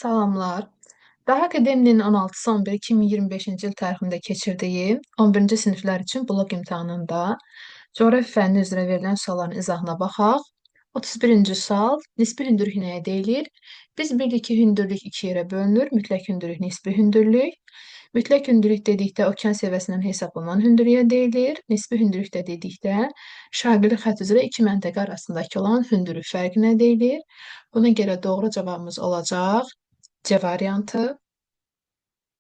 Salamlar. Daha akademinin 16-11-2025-ci il tərixində keçirdiyi 11-ci siniflər üçün blok imtahanında coğrafiya fənni üzrə verilən sualların izahına baxaq. 31-ci sual nisbi hündürlük nəyə deyilir? Biz bildik ki, hündürlük iki yerə bölünür. Mütləq hündürlük, nisbi hündürlük. Mütləq hündürlük dedikdə okean səviyyəsindən hesablanan hündürlüyə deyilir. Nisbi hündürlük də dedikdə şaqili xətt üzrə iki məntəqə arasındakı olan hündürlük fərqinə deyilir. Buna görə doğru cavabımız olacaq C variantı.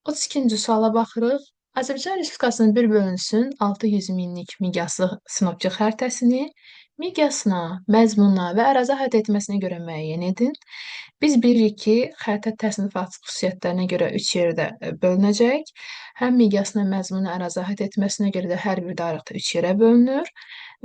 32-ci suala baxırıq. Azərbaycan Respublikasının bir bölünsün 600 minlik miqyaslı sinoptik xəritəsini miqyasına, məzmununa və ərazi əhatə etməsinə görə müəyyən edin. Biz bilirik ki, xəritə təsnifat xüsusiyyətlərinə görə üç yerdə bölünəcək. Həm miqyasına, məzmununa, ərazi əhatə etməsinə görə də hər bir dairədə üç yerə bölünür.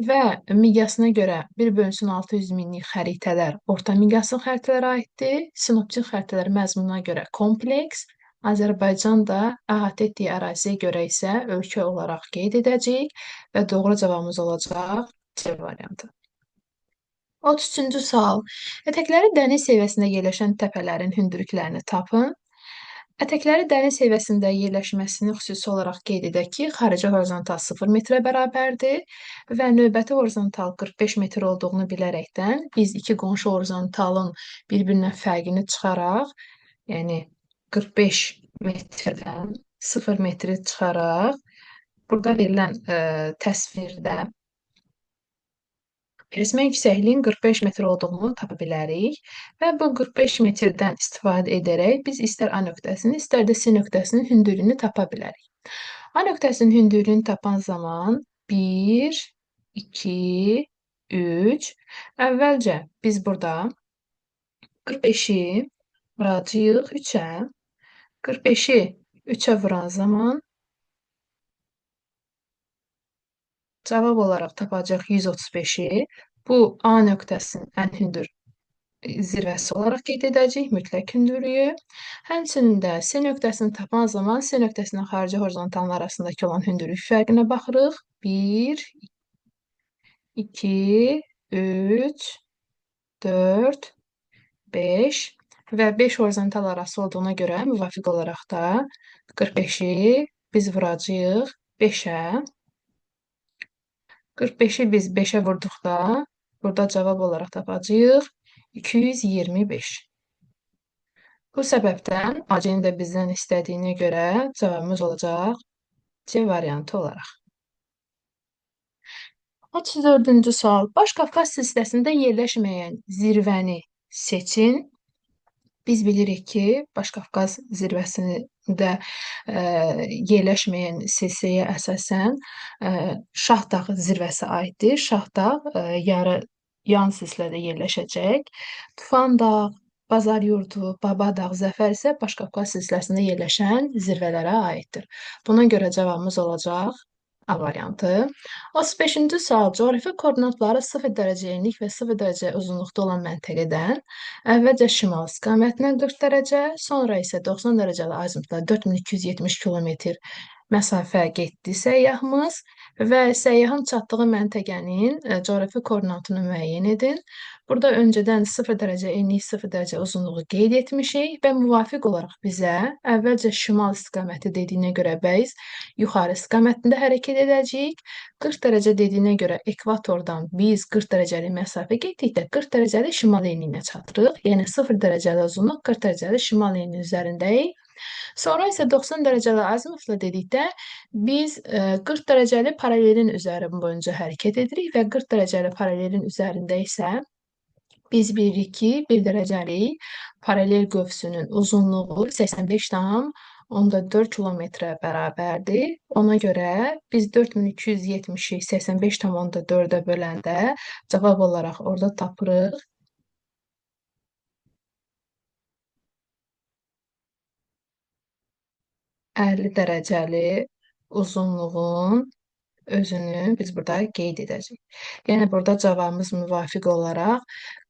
Və miqyasına görə bir bölünsün 600 minlik xəritələr orta miqyaslı xəritələrə aiddir. Sinoptik xəritələr məzmununa görə kompleks. Azərbaycan da əhatə etdiyi əraziyə görə isə ölkə olaraq qeyd edəcəyik və doğru cavabımız olacaq C variantı. 33-cü sual. Ətəkləri dəniz səviyyəsində yerləşən təpələrin hündürlüklərini tapın. Ətəkləri dəniz səviyyəsində yerləşməsini xüsusi olaraq qeyd edək ki, xarici horizontal 0 metrə bərabərdir və növbəti horizontal 45 metr olduğunu bilərəkdən biz iki qonşu horizontalın bir-birindən fərqini çıxaraq, yəni 45 metrdən 0 metri çıxaraq, burada verilən təsvirdə Resmi yüksəkliyin 45 metr olduğunu tapa bilərik və bu 45 metrdən istifadə edərək biz istər A nöqtəsini, istər də C nöqtəsinin hündürlüyünü tapa bilərik. A nöqtəsinin hündürlüyünü tapan zaman 1, 2, 3. Əvvəlcə biz burada 45-i vuracağıq 3-ə. 45-i 3-ə vuran zaman cavab olaraq tapacaq 135-i. Bu A nöqtəsinin ən hündür zirvəsi olaraq qeyd edəcəyik, mütləq hündürlüyü. Həmçinin də C nöqtəsini tapan zaman C nöqtəsindən xarici horizontalın arasındakı olan hündürlük fərqinə baxırıq. 1, 2, 3, 4, 5 və 5 horizontal arası olduğuna görə müvafiq olaraq da 45-i biz vuracağıq 5-ə. 45-i biz 5-ə vurduqda burada cavab olaraq tapacağıq 225. Bu səbəbdən AC-ni də bizdən istədiyinə görə cavabımız olacaq C variantı olaraq. 34-cü sual. Baş Qafqaz silsiləsində yerləşməyən zirvəni seçin. Biz bilirik ki, Baş Qafqaz zirvəsində yerləşməyən silsiləyə əsasən Şahdağ zirvəsi aiddir. Şahdağ yarı yan silsilədə yerləşəcək. Tufan dağ, Bazar yurdu, Babadağ, Zəfər isə Baş Qafqaz silsiləsində yerləşən zirvələrə aiddir. Buna görə cavabımız olacaq A variantı. 35-ci sual. Coğrafi koordinatları 0 dərəcə enlik və 0 dərəcə uzunluqda olan məntəqədən əvvəlcə şimal istiqamətinə 40 dərəcə, sonra isə 90 dərəcəli azimutla 4270 kilometr məsafə getdi səyyahımız və səyyahın çatdığı məntəqənin coğrafi koordinatını müəyyən edin. Burada öncədən 0 dərəcə enlik, 0 dərəcə uzunluğu qeyd etmişik və müvafiq olaraq bizə əvvəlcə şimal istiqaməti dediyinə görə biz yuxarı istiqamətində hərəkət edəcəyik. 40 dərəcə dediyinə görə ekvatordan biz 40 dərəcəlik məsafə getdikdə 40 dərəcəlik şimal enliyinə çatırıq. Yəni 0 dərəcəli uzunluq, 40 dərəcəli şimal enliyi üzərindəyik. Sonra isə 90 dərəcəli azimutla dedikdə biz 40 dərəcəli paralelin üzəri boyunca hərəkət edirik və 40 dərəcəli paralelin üzərində isə biz bilirik ki, 1 dərəcəlik paralel qövsünün uzunluğu 85,4 kilometrə bərabərdir. Ona görə biz 4270-i 85,4-ə böləndə cavab olaraq orada tapırıq 50 dərəcəli uzunluğun özünü biz burada qeyd edəcəyik. Yəni, burada cavabımız müvafiq olaraq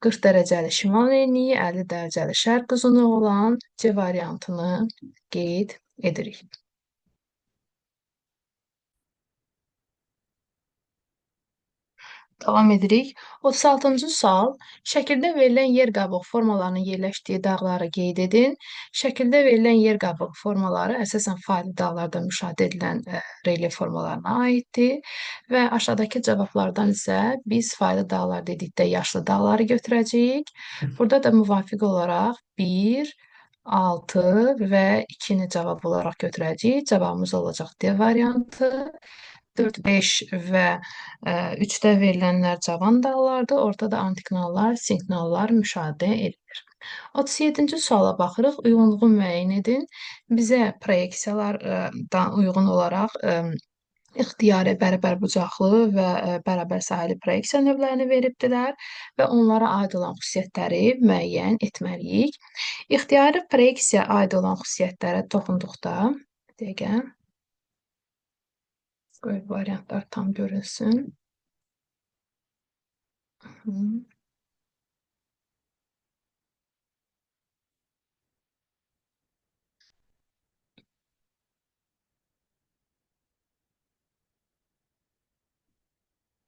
40 dərəcəli şimal enliyi, 50 dərəcəli şərq uzunluğu olan C variantını qeyd edirik. Davam edirik. 36-cı sual. Şəkildə verilən yer qabığı formalarının yerləşdiyi dağları qeyd edin. Şəkildə verilən yer qabığı formaları əsasən faylı dağlarda müşahidə edilən relyef formalarına aiddir və aşağıdakı cavablardan isə biz faylı dağlar dedikdə yaşlı dağları götürəcəyik. Burada da müvafiq olaraq 1, 6 və 2-ni cavab olaraq götürəcəyik. Cavabımız olacaq D variantı. 4, 5 və 3-də verilənlər cavan dağlardır. Ortada antiklinallar, sinklinallar müşahidə edilir. 37-ci suala baxırıq. Uyğunluğu müəyyən edin. Bizə proyeksiyalardan uyğun olaraq ixtiyari bərabər bucaqlı və bərabər sahəli proyeksiya növlərini veribdilər və onlara aid olan xüsusiyyətləri müəyyən etməliyik. İxtiyari proyeksiya aid olan xüsusiyyətlərə toxunduqda, bir dəqiqə, qoy variantlar tam görünsün. Hı.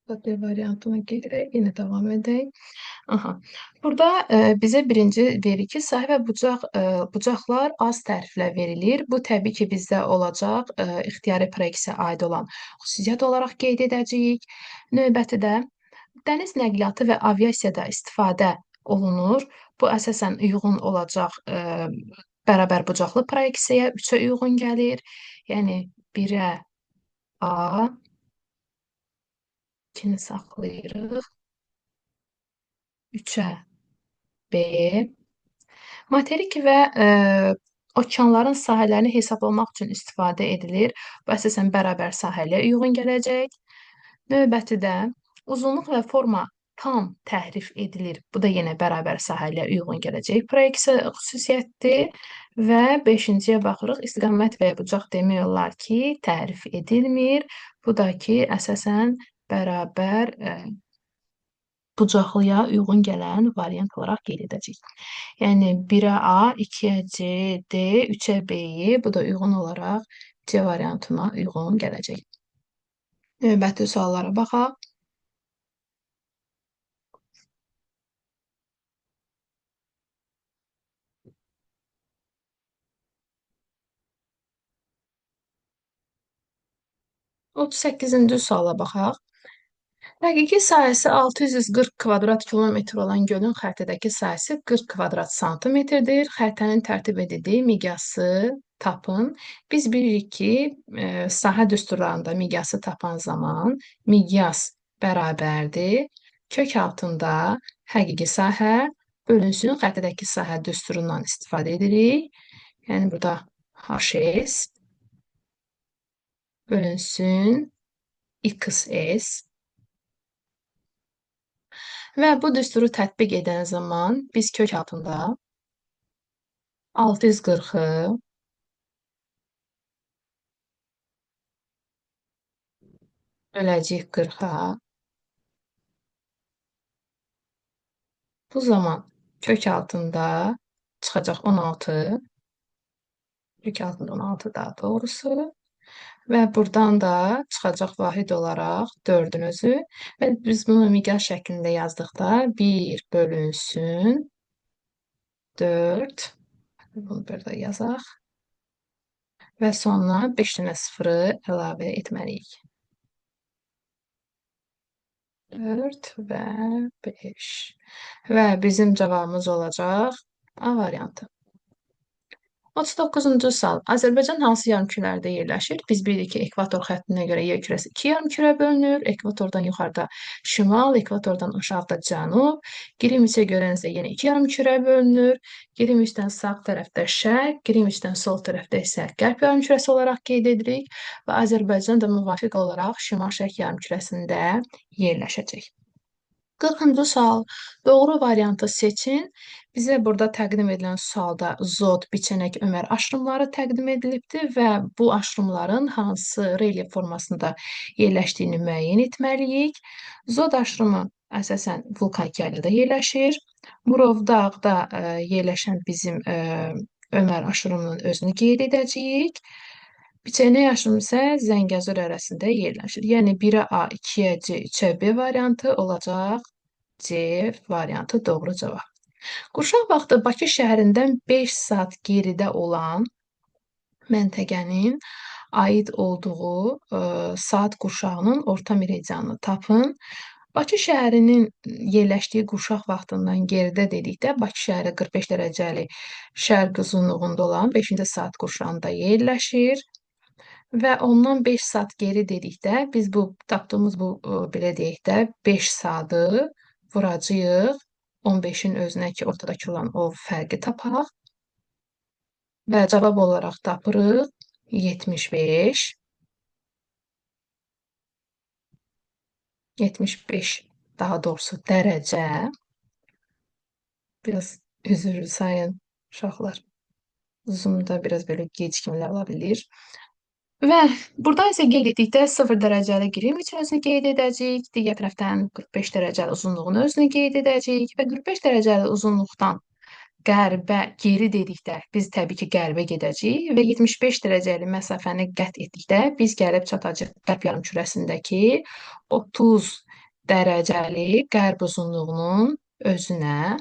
D variantına gedirək, yenə davam edək. Aha. Burada bizə birinci verir ki, sahə və bucaqlar az təriflə verilir. Bu təbii ki, bizdə olacaq ixtiyari proyeksiyaya aid olan xüsusiyyət olaraq qeyd edəcəyik. Növbəti də dəniz nəqliyyatı və aviasiyada istifadə olunur. Bu əsasən uyğun olacaq bərabər bucaqlı proyeksiyaya 3-ə uyğun gəlir. Yəni 1-ə A, 2-ni saxlayırıq. 3-ə B. Materik və okeanların sahələrini hesablamaq üçün istifadə edilir. Bu əsasən bərabər sahələ uyğun gələcək. Növbəti də uzunluq və forma tam təhrif edilir. Bu da yenə bərabər sahələ uyğun gələcək proyeksiya xüsusiyyətdir. Və 5-ciyə baxırıq. İstiqamət və ya bucaq demək olar ki, təhrif edilmir. Bu da ki, əsasən bərabər bucaqlıya uyğun gələn variant olaraq qeyd edəcəyik. Yəni 1-ə A, 2-ə C, D, 3-ə B-yi, bu da uyğun olaraq C variantına uyğun gələcək. Növbəti suallara baxaq. Otuz səkkizinci suala baxaq. Həqiqi sahəsi 640 kvadrat kilometr olan gölün xəritədəki sahəsi 40 kvadrat santimetrdir. Xəritənin tərtib edildiyi miqyası tapın. Biz bilirik ki, sahə düsturlarında miqyası tapan zaman miqyas bərabərdir. Kök altında həqiqi sahə bölünsün xəritədəki sahə düsturundan istifadə edirik. Yəni burada HS bölünsün XS. Və bu düsturu tətbiq edən zaman biz kök altında 640-ı böləcəyik 40-a. Bu zaman kök altında çıxacaq 16. Kök altında 16 daha doğrusu. Və buradan da çıxacaq vahid olaraq 4-ün özü. Və biz bunu miqyas şəklində yazdıqda 1 bölünsün 4. Bunu burada yazaq. Və sonra 5 dənə sıfırı əlavə etməliyik. 4 və 5. Və bizim cavabımız olacaq A variantı. 39-cu sual. Azərbaycan hansı yarımkürələrdə yerləşir? Biz bilirik ki, ekvator xəttinə görə yer kürəsi 2 yarımkürə bölünür. Ekvatordan yuxarıda şimal, ekvatordan aşağıda cənub. Qrimviçə görə isə yenə 2 yarımkürə bölünür. Qrimviçdən sağ tərəfdə şərq, Qrimviçdən sol tərəfdə isə qərb yarımkürəsi olaraq qeyd edirik və Azərbaycan da müvafiq olaraq şimal-şərq yarımkürəsində yerləşəcək. 40-cı sual. Doğru variantı seçin. Bizə burada təqdim edilən sualda zod, biçənək, ömər aşırımları təqdim edilibdir və bu aşırımların hansı relyef formasında yerləşdiyini müəyyən etməliyik. Zod aşırımı əsasən vulkanik yaylıqda yerləşir. Murovdağda yerləşən bizim ömər aşırımının özünü qeyd edəcəyik. Biçəynək aşımı isə Zəngəzur ərazisində yerləşir. Yəni 1-ə A, 2-yə C, 3-ə B variantı olacaq. C variantı doğru cavab. Qurşaq vaxtı Bakı şəhərindən 5 saat geridə olan məntəqənin aid olduğu saat qurşağının orta meridianını tapın. Bakı şəhərinin yerləşdiyi qurşaq vaxtından geridə dedikdə Bakı şəhəri 45 dərəcəli şərq uzunluğunda olan 5-ci saat qurşağında yerləşir və ondan 5 saat geri dedikdə biz bu tapdığımız bu belə deyək də 5 saatı vuracağıq 15-in özünə ki, ortadakı olan o fərqi tapaq və cavab olaraq tapırıq 75, 75 daha doğrusu dərəcə. Biraz üzr sayın uşaqlar. Zoom'da biraz belə gecikmələr ola bilir. Və burada isə qeyd etdikdə 0 dərəcəli Greenwich özünü qeyd edəcəyik. Digər tərəfdən 45 dərəcəli uzunluğunu özünü qeyd edəcəyik və 45 dərəcəli uzunluqdan qərbə geri dedikdə biz təbii ki, qərbə gedəcəyik və 75 dərəcəli məsafəni qət etdikdə biz gəlib çatacağıq qərb yarımkürəsindəki 30 dərəcəli qərb uzunluğunun özünə.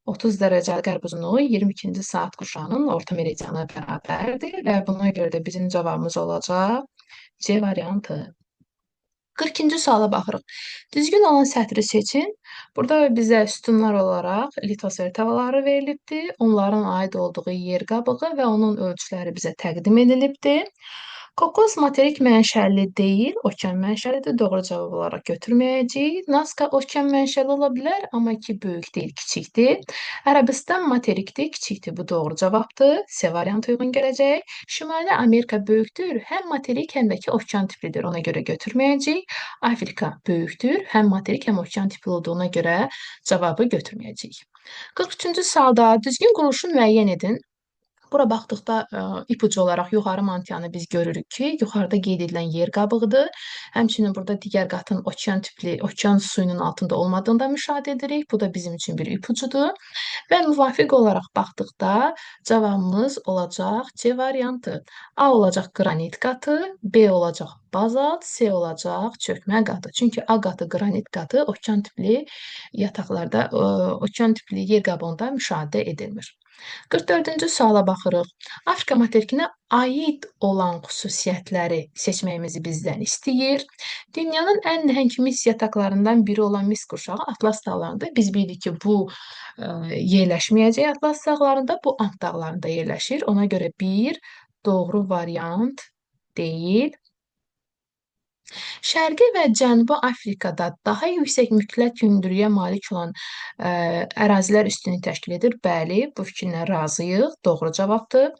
30 dərəcəli qərb uzunluğu 22-ci saat qurşağının orta meridiana bərabərdir və buna görə də bizim cavabımız olacaq C variantı. 42-ci suala baxırıq. Düzgün olan sətri seçin. Burada bizə sütunlar olaraq litosfer tavalары verilibdir. Onların aid olduğu yer qabığı və onun ölçüləri bizə təqdim edilibdir. Kokos materik mənşəli deyil, okean mənşəlidir. Doğru cavab olaraq götürməyəcəyik. Nazca okean mənşəli ola bilər, amma ki, böyük deyil, kiçikdir. Ərəbistan materikdir, kiçikdir. Bu doğru cavabdır. C variantı uyğun gələcək. Şimali Amerika böyükdür, həm materik, həm də ki, okean tiplidir. Ona görə götürməyəcəyik. Afrika böyükdür, həm materik, həm okean tipli olduğuna görə cavabı götürməyəcəyik. 43-cü sualda düzgün quruluşu müəyyən edin. Bura baxdıqda ipucu olaraq yuxarı mantianı biz görürük ki, yuxarıda qeyd edilən yer qabığıdır. Həmçinin burada digər qatın okean tipli, okean suyunun altında olmadığını da müşahidə edirik. Bu da bizim üçün bir ipucudur. Və müvafiq olaraq baxdıqda cavabımız olacaq C variantı. A olacaq qranit qatı, B olacaq bazalt, C olacaq çökmə qatı. Çünki A qatı, qranit qatı okean tipli yataqlarda, okean tipli yer qabığında müşahidə edilmir. 44-cü suala baxırıq. Afrika materikinə aid olan xüsusiyyətləri seçməyimizi bizdən istəyir. Dünyanın ən nəhəng mis yataqlarından biri olan mis qurşağı Atlas dağlarında. Biz bilirik ki, bu yerləşməyəcək Atlas dağlarında, bu Ant dağlarında yerləşir. Ona görə bir doğru variant deyil. Şərqi və Cənubi Afrikada daha yüksək mütləq hündürlüyə malik olan ərazilər üstünlük təşkil edir. Bəli, bu fikirlə razıyıq. Doğru cavabdır.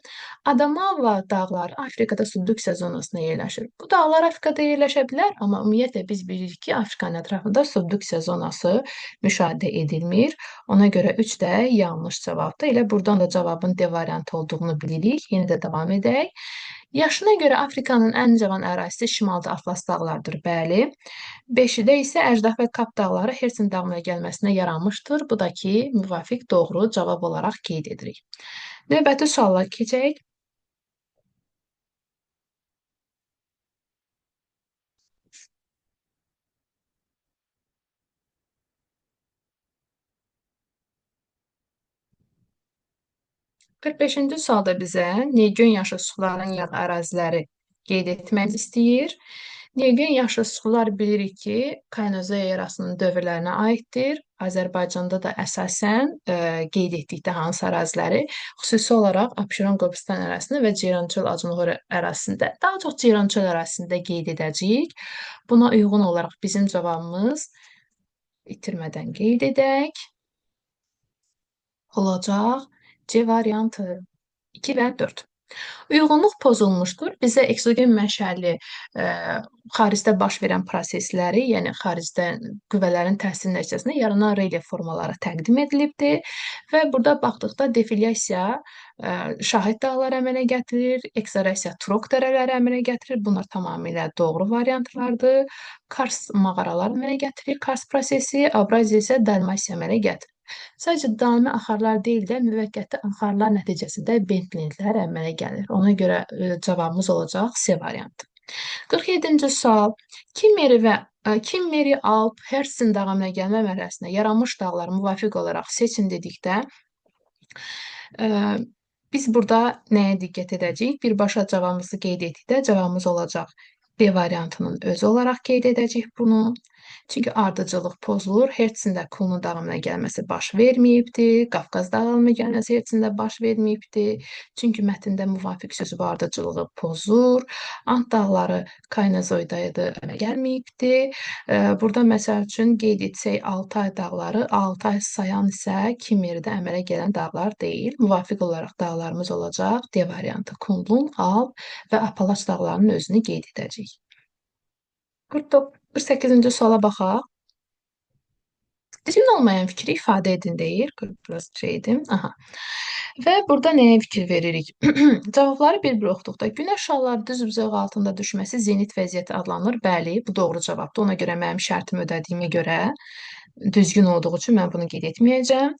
Adamawa dağları Afrikada subduksiya zonasında yerləşir. Bu dağlar Afrikada yerləşə bilər, amma ümumiyyətlə biz bilirik ki, Afrikanın ətrafında subduksiya zonası müşahidə edilmir. Ona görə 3 də yanlış cavabdır. Elə buradan da cavabın D variantı olduğunu bilirik. Yenə də davam edək. Yaşına görə Afrikanın ən cavan ərazisi şimalda Atlas dağlarıdır, bəli. 5-də isə Əjdaha və Kap dağları Hersin dağına gəlməsinə yaranmışdır. Bu da ki, müvafiq doğru cavab olaraq qeyd edirik. Növbəti suala keçək. Qırx beşinci sualda bizə Neygön yaşıl suların yağ əraziləri qeyd etmək istəyir. Neygön yaşıl sular bilirik ki, Kaynozoy erasının dövrlərinə aiddir. Azərbaycanda da əsasən qeyd etdikdə hansı əraziləri, xüsusi olaraq Abşeron Qobustan ərazisində və Ceyrançöl Acınqor ərazisində, daha çox Ceyrançöl ərazisində qeyd edəcəyik. Buna uyğun olaraq bizim cavabımız itirmədən qeyd edək. Olacaq C variantı 2 və 4. Uyğunluq pozulmuşdur. Bizə eksogen mənşəli xaricdə baş verən prosesləri, yəni xaricdə qüvvələrin təsiri nəticəsində yaranan relyef formaları təqdim edilibdir və burada baxdıqda deflyasiya şahid dağlar əmələ gətirir, eksorasiya Trok dərələri əmələ gətirir. Bunlar tamamilə doğru variantlardır. Kars mağaralar əmələ gətirir, Kars prosesi, abraziya isə Dalmasiya əmələ gətirir. Sadəcə daimi axarlar deyil də, müvəqqəti axarlar nəticəsində bentlinlər əmələ gəlir. Ona görə cavabımız olacaq C variantı. 47-ci sual. Kim Meri Alp Hersin dağı əmələ gəlmə mərhələsində yaranmış dağları müvafiq olaraq seçin dedikdə, e, biz burada nəyə diqqət edəcəyik? Birbaşa cavabımızı qeyd etdikdə cavabımız olacaq B variantının özü olaraq qeyd edəcəyik bunu. Çünki ardıcıllıq pozulur. Hertzində Kulnu dağılımına gəlməsi baş verməyibdi. Qafqaz dağılımına gəlməsi Hertzində baş verməyibdi. Çünki mətndə müvafiq sözü bu ardıcılığı pozur. Ant dağları Kaynazoyda idi, gəlməyibdi. Burada məsəl üçün qeyd etsək Altay dağları, Altay sayan isə Kimmerdə əmələ gələn dağlar deyil. Müvafiq olaraq dağlarımız olacaq D variantı. Kunlun, Alp və Apalaç dağlarının özünü qeyd edəcəyik. 48-ci suala baxaq. Düzgün olmayan fikri ifadə edin deyir. Biraz şeydim. Aha. Və burada nəyə fikir veririk? Cavabları bir-bir oxuduqda günəş şalları düz buzaq altında düşməsi zenit vəziyyəti adlanır. Bəli, bu doğru cavabdır. Ona görə mənim şərtimi ödədiyimə görə düzgün olduğu üçün mən bunu qeyd etməyəcəm.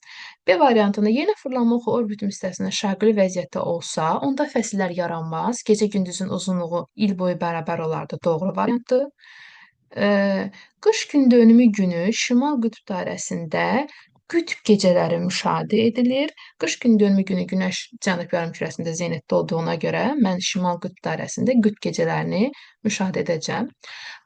B variantında yeni fırlanma oxu orbitin hissəsində şərqli vəziyyətdə olsa, onda fəsillər yaranmaz. Gecə-gündüzün uzunluğu il boyu bərabər olardı. Doğru variantdır. Qış gündönümü günü şimal qütb dairəsində qütb gecələri müşahidə edilir. Qış gündönümü günü günəş cənub yarımkürəsində zenitdə olduğuna görə mən şimal qütb dairəsində qütb gecələrini müşahidə edəcəm.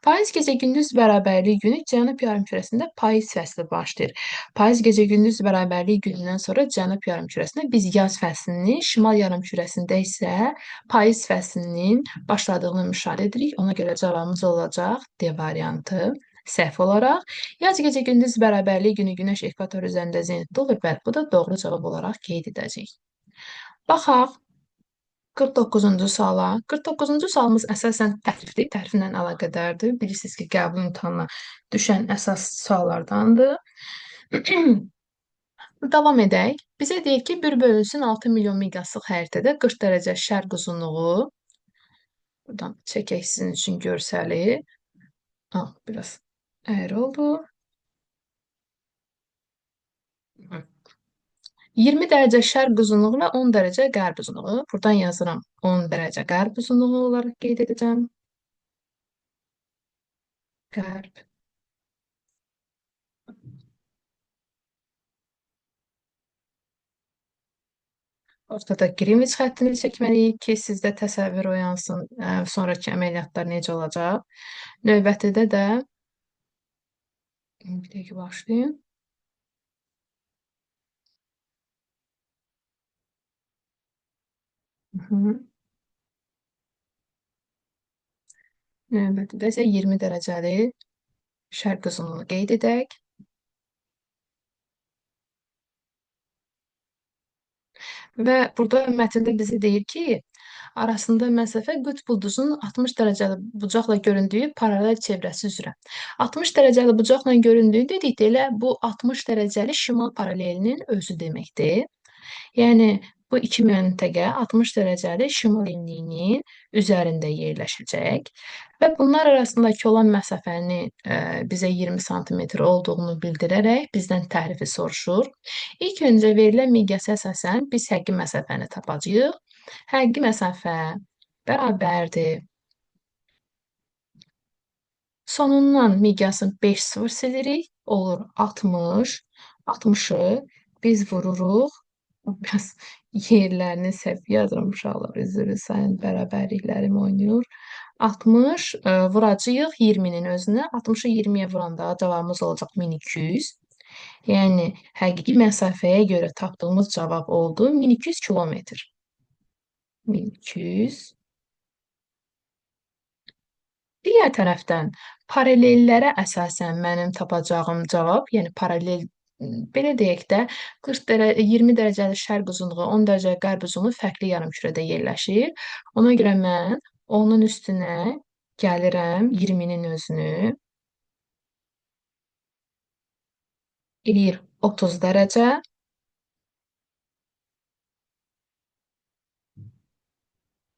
Payız gecə-gündüz bərabərliyi günü cənub yarımkürəsində payız fəsli başlayır. Payız gecə-gündüz bərabərliyi günündən sonra cənub yarımkürəsində biz yaz fəslini, şimal yarımkürəsində isə payız fəslinin başladığını müşahidə edirik. Ona görə cavabımız olacaq D variantı. Səhv olaraq, yaz gecə-gündüz bərabərliyi günü günəş ekvator üzərində zenitdə olur. Bəli, bu da doğru cavab olaraq qeyd edəcəyik. Baxaq 49-cu suala. 49-cu sualımız əsasən təhrifdir, təhriflə əlaqədardır. Bilirsiniz ki, qəbul imtahanına düşən əsas suallardandır. Davam edək. Bizə deyir ki, 1 bölünsün 6 milyon miqyaslıq xəritədə 40 dərəcə şərq uzunluğu. Buradan çəkək sizin üçün görsəli. Biraz əyri oldu. 20 dərəcə şərq uzunluğu və 10 dərəcə qərb uzunluğu. Buradan yazıram 10 dərəcə qərb uzunluğu olaraq qeyd edəcəm. Qərb. Ortada Greenwich xəttini çəkməliyik ki, sizdə təsəvvür oyansın, sonraki əməliyyatlar necə olacaq. Növbətidə də bir dəqiqə başlayın. Növbətidə isə 20 dərəcəli şərq uzunluğunu qeyd edək. Və burada mətndə bizə deyir ki, arasında məsafə qütb ulduzunun 60 dərəcəli bucaqla göründüyü paralel çevrəsi üzrə. 60 dərəcəli bucaqla göründüyü dedikdə elə bu 60 dərəcəli şimal paralelinin özü deməkdir. Yəni bu iki məntəqə 60 dərəcəli şimal enliyinin üzərində yerləşəcək və bunlar arasındakı olan məsafəni bizə 20 sm olduğunu bildirərək bizdən təhrifi soruşur. İlk öncə verilən miqyasa əsasən biz həqiqi məsafəni tapacağıq. Həqiqi məsafə bərabərdir. Sonundan miqyasın 5 sıfır silirik, olur 60. 60-ı biz vururuq. Biraz yerlərini səhv yazıram uşaqlar, üzr sayın, bərabərliklərim oynayır. 60 vuracağıq 20-nin özünə. 60-ı 20-yə vuranda cavabımız olacaq 1200. Yəni həqiqi məsafəyə görə tapdığımız cavab oldu 1200 kilometr. 1200. Digər tərəfdən paralellərə əsasən mənim tapacağım cavab, yəni paralel belə deyək də 20 dərəcəli şərq uzunluğu, 10 dərəcə qərb uzunluğu fərqli yarımkürədə yerləşir. Ona görə mən onun üstünə gəlirəm 20-nin özünü. Eləyir 30 dərəcə.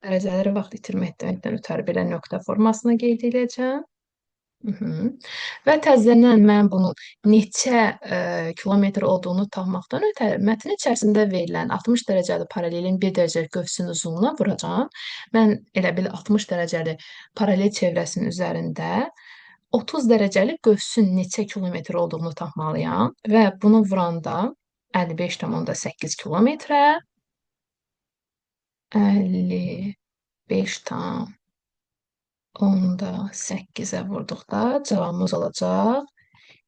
Dərəcələri vaxt itirmək deməkdən ötəri belə nöqtə formasına qeyd edəcəm. Mhm. Və təzədən mən bunun neçə kilometr olduğunu tapmaqdan ötəri mətn içərisində verilən 60 dərəcəli paralelin 1 dərəcəlik qövsünün uzunluğuna vuracağam. Mən elə bil 60 dərəcəli paralel çevrəsinin üzərində 30 dərəcəlik qövsün neçə kilometr olduğunu tapmalıyam və bunu vuranda 55,8 kilometrə 55,8-ə vurduqda cavabımız olacaq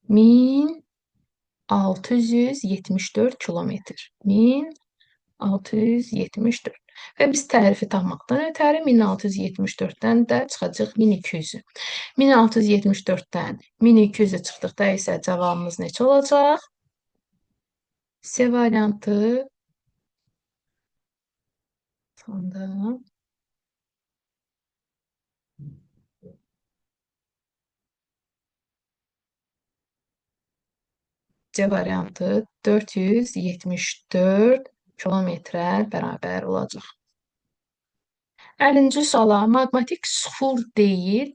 1674 kilometr. 1674. Və biz tərifi tapmaqdan ötəri 1674-dən də çıxacaq 1200-ü. 1674-dən 1200-ə çıxdıqda isə cavabımız neçə olacaq? C variantı sonda C variantı 474 kilometrə bərabər olacaq. 50-ci suala maqmatik süxur deyil.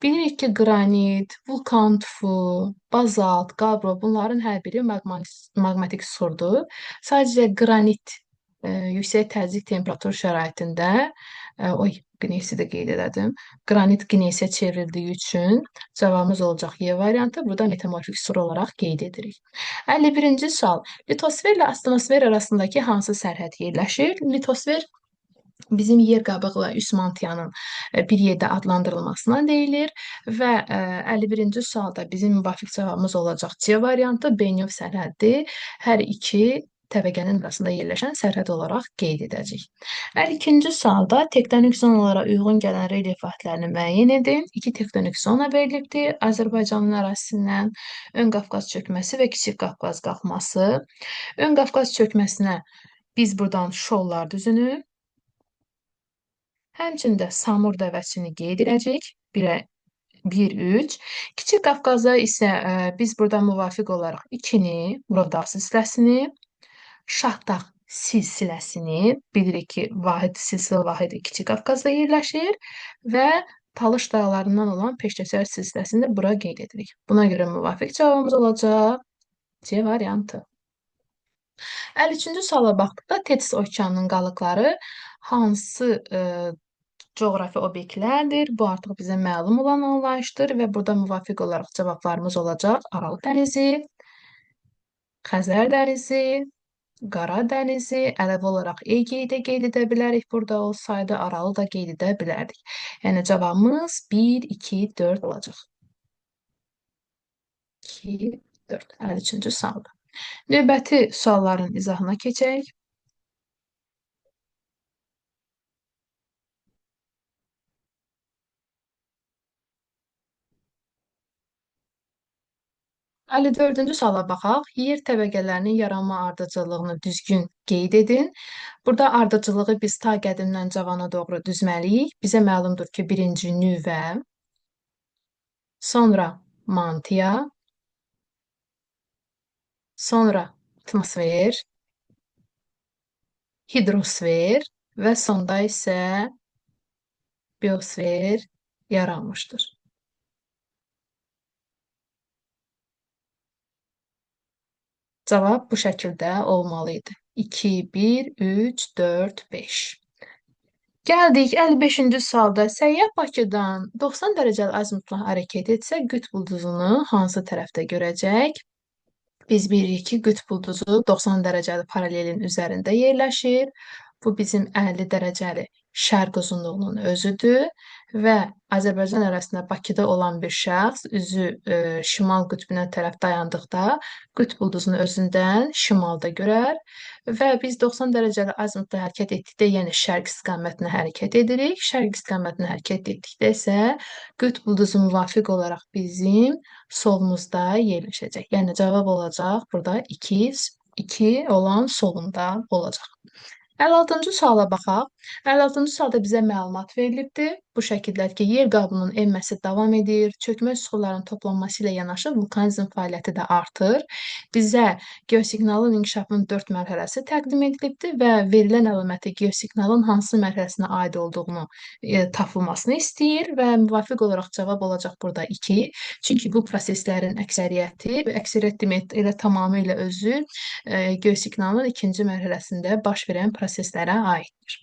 Bilirik ki, qranit, vulkan tufu, bazalt, qabro bunların hər biri maqmatik süxurdur. Sadəcə qranit yüksək təzyiq temperatur şəraitində, qneysi də qeyd elədim. Qranit qneysə çevrildiyi üçün cavabımız olacaq Y variantı. Burada metamorfik süxur olaraq qeyd edirik. 51-ci sual. Litosfer ilə atmosfer arasındakı hansı sərhəd yerləşir? Litosfer bizim yer qabıqla üst mantiyanın bir yerdə adlandırılmasına deyilir və 51-ci sualda bizim müvafiq cavabımız olacaq C variantı, Bennu sərhəddi. Hər iki təbəqənin arasında yerləşən sərhəd olaraq qeyd edəcəyik. 52-ci sualda tektonik zonalara uyğun gələn relyef vaxtlarını müəyyən edin. İki tektonik zona verilibdir. Azərbaycanın ərazisindən Ön Qafqaz çökməsi və Kiçik Qafqaz qalxması. Ön Qafqaz çökməsinə biz buradan şollar düzünü, həmçində Samur dəvəsini qeyd edəcəyik. 1-3. Kiçik Qafqaza isə biz burada müvafiq olaraq 2-ni, Murovdağ silsiləsini, Şahdağ silsiləsini, bilirik ki, silsilə vahidi Kiçik Qafqazda yerləşir və Talış dağlarından olan Peşkəsər silsiləsini də bura qeyd edirik. Buna görə müvafiq cavabımız olacaq C variantı. 53-cü suala baxdıqda Tetis okeanının qalıqları hansı coğrafi obyektlərdir? Bu artıq bizə məlum olan anlayışdır və burada müvafiq olaraq cavablarımız olacaq Aral dənizi, Xəzər dənizi, Qara dənizi, əlavə olaraq Egeyi də qeyd edə bilərik. Burada olsaydı Aralı da qeyd edə bilərdik. Yəni cavabımız 1, 2, 4 olacaq. 2, 4. 53-cü sualda. Növbəti sualların izahına keçək. 54-cü suala baxaq. Yer təbəqələrinin yaranma ardıcıllığını düzgün qeyd edin. Burada ardıcıllığı biz ta qədimdən cavana doğru düzməliyik. Bizə məlumdur ki, birinci nüvə, sonra mantia, sonra atmosfer, hidrosfer və sonda isə biosfer yaranmışdır. Cavab bu şəkildə olmalı idi. 2, 1, 3, 4, 5. Gəldik 55-ci sualda. Səyyah Bakıdan 90 dərəcəli azimutla hərəkət etsə, qütb ulduzunu hansı tərəfdə görəcək? Biz bilirik ki, qütb ulduzu 90 dərəcəli paralelin üzərində yerləşir. Bu bizim 50 dərəcəli şərq uzunluğunun özüdür və Azərbaycan ərazisində Bakıda olan bir şəxs üzü şimal qütbünə tərəf dayandıqda qütb ulduzunu özündən şimalda görər və biz 90 dərəcəli azimutla hərəkət etdikdə, yəni şərq istiqamətinə hərəkət edirik. Şərq istiqamətinə hərəkət etdikdə isə qütb ulduzu müvafiq olaraq bizim solumuzda yerləşəcək. Yəni cavab olacaq burada 2 olan solunda olacaq. 56-cı suala baxaq. 56-cı sualda bizə məlumat verilibdir. bu şəkildədir ki, yer qabının enməsi davam edir, çökmə süxurların toplanması ilə yanaşı vulkanizm fəaliyyəti də artır. Bizə geosiqnalın inkişafının 4 mərhələsi təqdim edilibdir və verilən əlaməti geosiqnalın hansı mərhələsinə aid olduğunu tapılmasını istəyir və müvafiq olaraq cavab olacaq burada 2. Çünki bu proseslərin əksəriyyət demək elə tamamilə özü geosiqnalın ikinci mərhələsində baş verən proseslərə aiddir.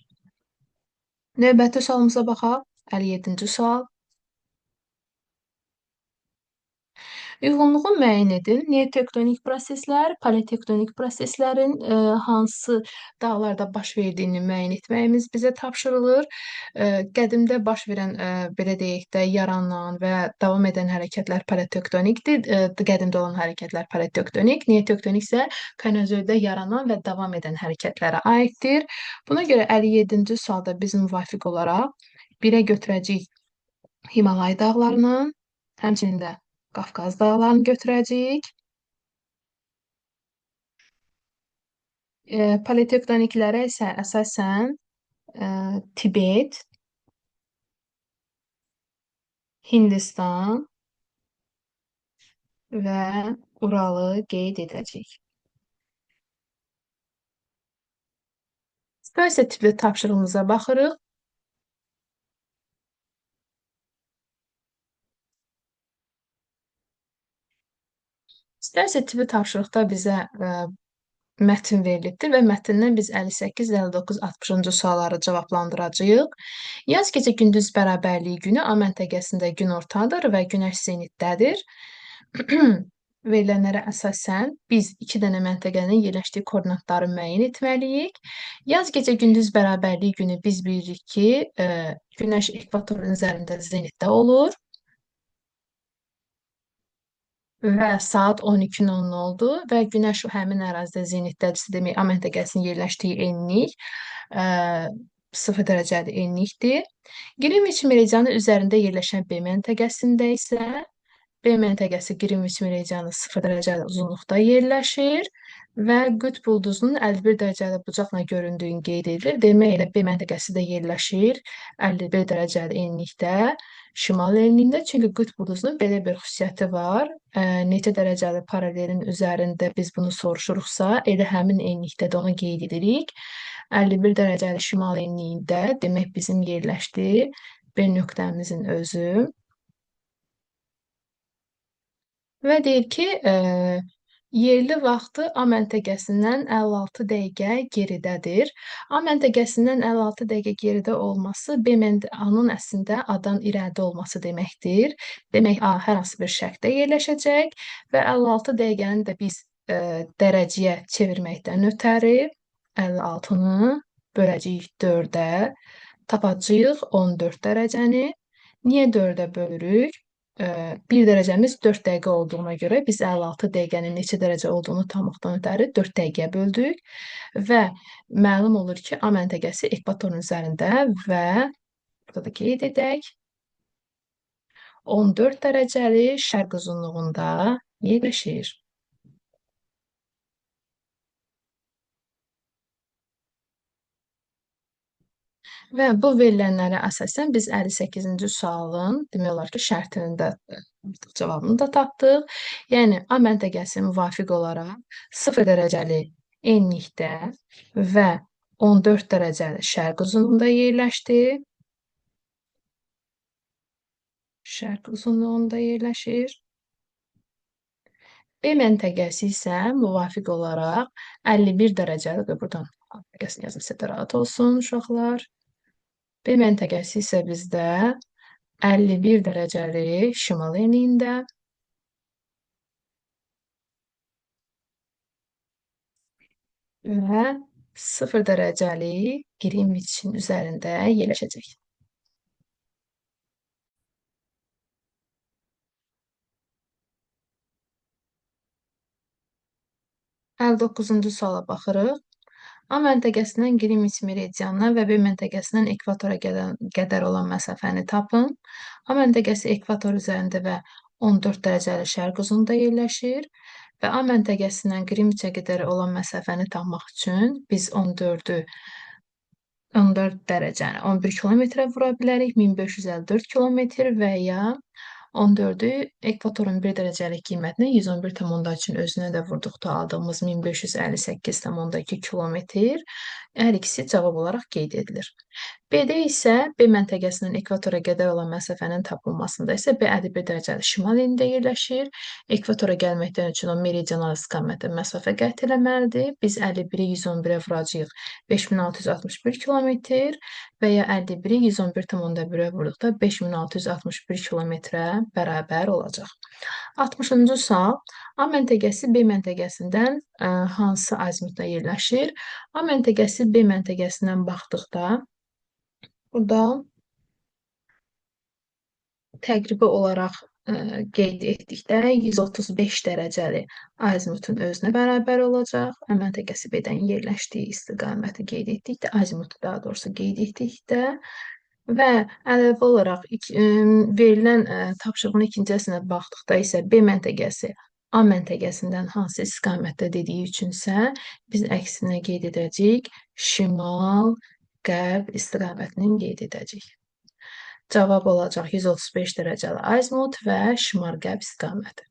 Növbəti sualımıza baxaq. 57-ci sual. Uyğunluğu müəyyən edin. Neotektonik proseslər, paleotektonik proseslərin hansı dağlarda baş verdiyini müəyyən etməyimiz bizə tapşırılır. Qədimdə baş verən, belə deyək də, yaranan və davam edən hərəkətlər paleotektonikdir. Qədimdə olan hərəkətlər paleotektonik, neotektonik isə Kenozoyda yaranan və davam edən hərəkətlərə aiddir. Buna görə 57-ci sualda biz müvafiq olaraq 1-ə götürəcəyik Himalay dağlarını, həmçinin də Qafqaz dağlarını götürəcəyik. Paleotektoniklərə isə əsasən Tibet, Hindistan və Uralı qeyd edəcəyik. Sitasiya tipli tapşırığımıza baxırıq. Sitasiya tipli tapşırıqda bizə mətn verilibdir və mətndən biz 58, 59, 60-cı sualları cavablandıracağıq. Yaz gecə gündüz bərabərliyi günü A məntəqəsində günortadır və günəş zenitdədir. Verilənlərə əsasən biz 2 dənə məntəqənin yerləşdiyi koordinatları müəyyən etməliyik. Yaz gecə gündüz bərabərliyi günü biz bilirik ki, günəş ekvatorun üzərində zenitdə olur. Və saat 12:00 oldu və günəş həmin ərazidə zenitdədirsə, demək A məntəqəsinin yerləşdiyi enlik 0 dərəcəli enlikdir. Qrinviç meridianı üzərində yerləşən B məntəqəsində isə B məntəqəsi Qrinviç meridianı 0 dərəcəli uzunluqda yerləşir və qütb ulduzunun 51 dərəcəli bucaqla göründüyünü qeyd edilir. Demək elə B məntəqəsi də yerləşir 51 dərəcəli enlikdə, şimal enliyində. Çünki qütb ulduzunun belə bir xüsusiyyəti var. Neçə dərəcəli paralelin üzərində biz bunu soruşuruqsa, elə həmin enlikdə də onu qeyd edirik. 51 dərəcəli şimal enliyində demək bizim yerləşdiyi B nöqtəmizin özü. Və deyir ki, yerli vaxtı A məntəqəsindən 56 dəqiqə geridədir. A məntəqəsindən 56 dəqiqə geridə olması B məntəqəsinin əslində A-dan irəlidə olması deməkdir. Demək, A hər hansı bir şərqdə yerləşəcək və 56 dəqiqəni də biz dərəcəyə çevirməkdən ötəri 56-nı böləcəyik 4-ə, tapacağıq 14 dərəcəni. Niyə 4-ə bölürük? 1 dərəcəmiz 4 dəqiqə olduğuna görə biz 56 dəqiqənin neçə dərəcə olduğunu tapmaqdan ötəri 4 dəqiqəyə böldük və məlum olur ki, A məntəqəsi ekvatorun üzərində və burada da qeyd edək 14 dərəcəli şərq uzunluğunda yerləşir. Və bu verilənlərə əsasən biz 58-ci sualın demək olar ki, şərtinin də cavabını da tapdıq. Yəni A məntəqəsi müvafiq olaraq 0 dərəcəli enlikdə və 14 dərəcəli şərq uzunluğunda yerləşdi. Şərq uzunluğunda yerləşir. B məntəqəsi isə müvafiq olaraq 51 dərəcəli, buradan məntəqəsini yazılsa da rahat olsun uşaqlar. B məntəqəsi isə bizdə 51 dərəcəli şimal enliyində və 0 dərəcəli Qrinviçin üzərində yerləşəcək. Əl 9-cu suala baxırıq. A məntəqəsindən Qrinviç meridianına və B məntəqəsindən ekvatora qədər olan məsafəni tapın. A məntəqəsi ekvator üzərində və 14 dərəcəli şərq uzunluğunda yerləşir və A məntəqəsindən Qrinviçə qədər olan məsafəni tapmaq üçün biz 14-ü 14 dərəcəni 11 kilometrə vura bilərik. 1554 kilometr və ya 14-ü ekvatorun 1 dərəcəlik qiymətinə 111,3-ün özünə də vurduqda aldığımız 1558,2 kilometr hər ikisi cavab olaraq qeyd edilir. B-də isə B məntəqəsindən ekvatora qədər olan məsafənin tapılmasında isə B 51 dərəcəli şimal enində yerləşir. Ekvatora gəlməkdən üçün o meridional istiqamətdə məsafə qət eləməlidir. Biz 51-i 111-ə vuracağıq 5661 kilometr və ya 51-i 111,1-ə vurduqda 5661 kilometrə bərabər olacaq. 60-cı sual. A məntəqəsi B məntəqəsindən hansı azimutda yerləşir? A məntəqəsi B məntəqəsindən baxdıqda burada təqribi olaraq qeyd etdikdə 135 dərəcəli azimutun özünə bərabər olacaq. A məntəqəsi B-dən yerləşdiyi istiqaməti qeyd etdikdə, azimutu daha doğrusu qeyd etdikdə və əlavə olaraq verilən tapşırığın ikinci əslinə baxdıqda isə B məntəqəsi A məntəqəsindən hansı istiqamətdə dediyi üçünsə biz əksinə qeyd edəcəyik, şimal, qərb istiqamətini qeyd edəcəyik. Cavab olacaq 135 dərəcəli azimut və şimal-qərb istiqaməti.